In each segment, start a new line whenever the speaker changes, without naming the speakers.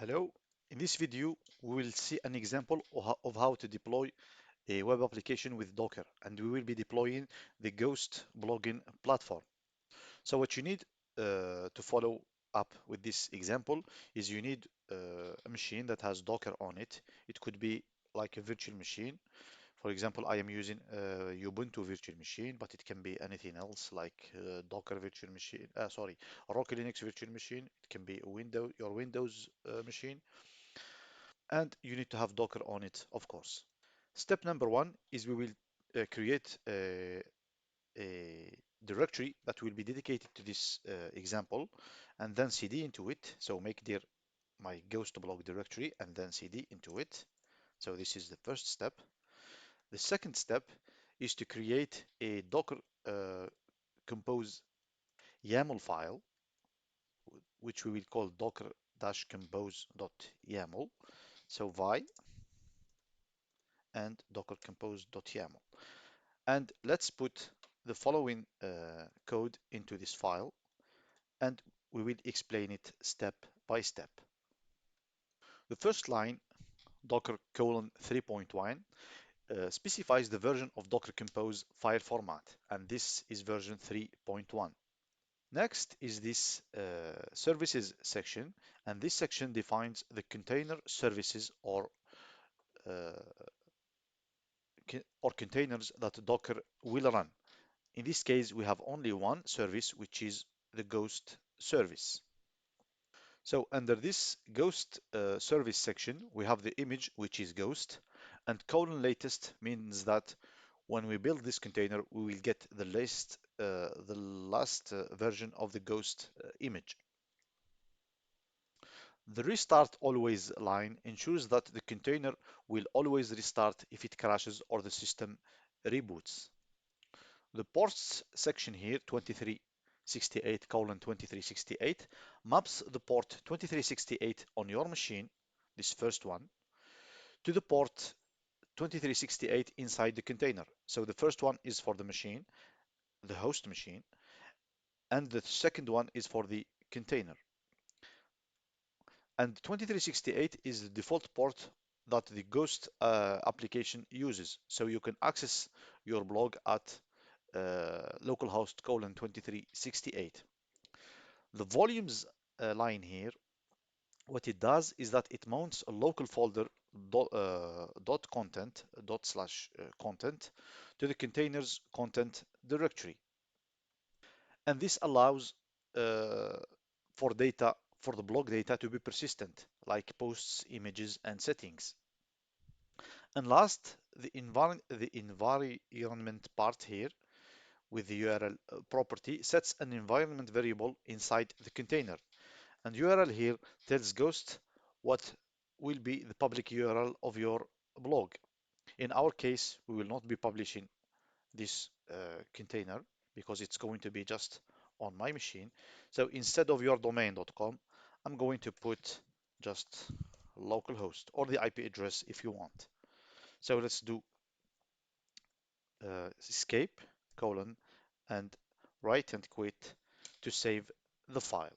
Hello. In this video, we will see an example of how to deploy a web application with Docker, and we will be deploying the Ghost blogging platform. So what you need to follow up with this example is you need a machine that has Docker on it. It could be like a virtual machine. For example, I am using Ubuntu virtual machine, but it can be anything else like Docker virtual machine. Sorry, Rocky Linux virtual machine. It can be your Windows machine, and you need to have Docker on it, of course. Step number one is we will create a directory that will be dedicated to this example, and then cd into it. So make dir my ghost blog directory and then cd into it. So this is the first step. The second step is to create a Docker uh, compose YAML file, which we will call docker-compose.yaml. So vi and docker compose.yaml. And let's put the following code into this file, and we will explain it step by step. The first line, docker colon 3.1, specifies the version of Docker Compose file format, and this is version 3.1. Next is this services section, and this section defines the container services uh, or containers that Docker will run. In this case, we have only one service, which is the Ghost service. So under this Ghost service section, we have the image, which is Ghost, and colon latest means that when we build this container, we will get the last version of the Ghost image. The restart always line ensures that the container will always restart if it crashes or the system reboots. The ports section here, 2368 colon 2368, maps the port 2368 on your machine, this first one, to the port 2368 inside the container. So the first one is for the machine, the host machine, and the second one is for the container. And 2368 is the default port that the Ghost application uses. So you can access your blog at localhost colon 2368. The volumes line here, what it does is that it mounts a local folder dot content dot slash content to the container's content directory. And this allows uh, for the blog data to be persistent, like posts, images, and settings. And last, the environment part here with the URL property sets an environment variable inside the container. And URL here tells Ghost what will be the public URL of your blog. In our case, we will not be publishing this container because it's going to be just on my machine. So instead of yourdomain.com, I'm going to put just localhost or the IP address if you want. So let's do escape colon and write and quit to save the file.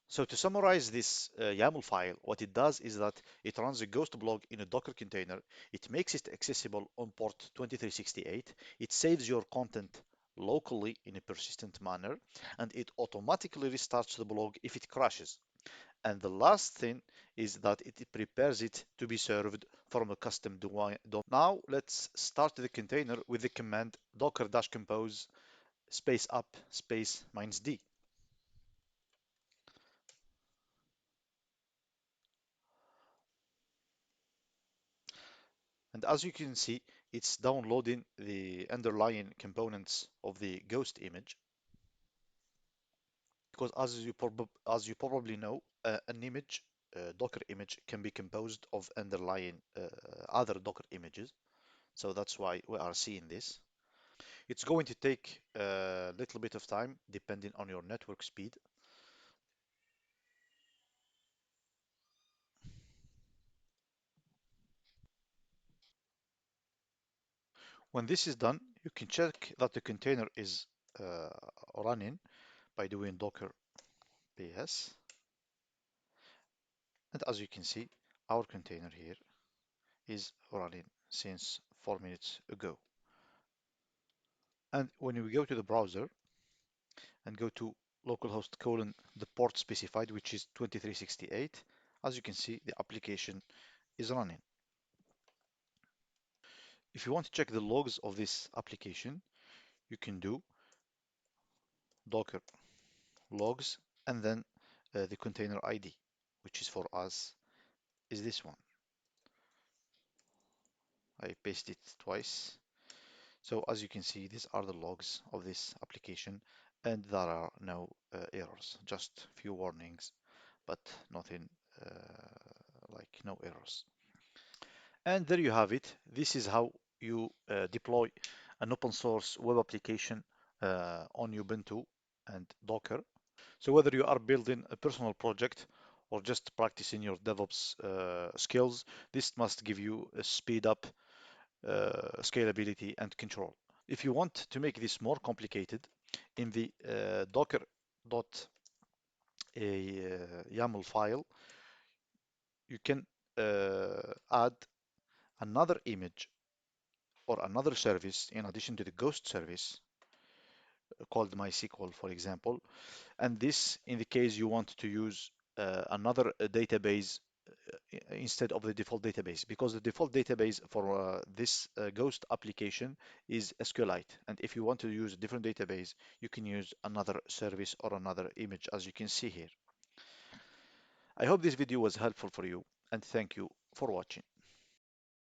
So to summarize this YAML file, what it does is that it runs a Ghost blog in a Docker container. It makes it accessible on port 2368. It saves your content locally in a persistent manner, and it automatically restarts the blog if it crashes. And the last thing is that it prepares it to be served from a custom domain. Now let's start the container with the command docker-compose space up space -d. And as you can see, it's downloading the underlying components of the Ghost image. Because as you probably know, an image, Docker image, can be composed of underlying other Docker images. So that's why we are seeing this. It's going to take a little bit of time depending on your network speed. When this is done, you can check that the container is uh, running by doing docker ps. And as you can see, our container here is running since 4 minutes ago. And when we go to the browser and go to localhost colon the port specified, which is 2368, as you can see, the application is running. If you want to check the logs of this application, you can do docker logs and then the container ID, which is for us is this one. I paste it twice. So as you can see, these are the logs of this application, and there are no errors, just few warnings, but nothing like no errors. And there you have it. This is how you deploy an open source web application on Ubuntu and Docker. So whether you are building a personal project or just practicing your DevOps skills, this must give you a speed up, scalability, and control. If you want to make this more complicated, in the docker.yaml file, you can add another image or another service in addition to the Ghost service called MySQL, for example. And this, in the case you want to use another database instead of the default database, because the default database for this Ghost application is SQLite. And if you want to use a different database, you can use another service or another image, as you can see here. I hope this video was helpful for you, and thank you for watching.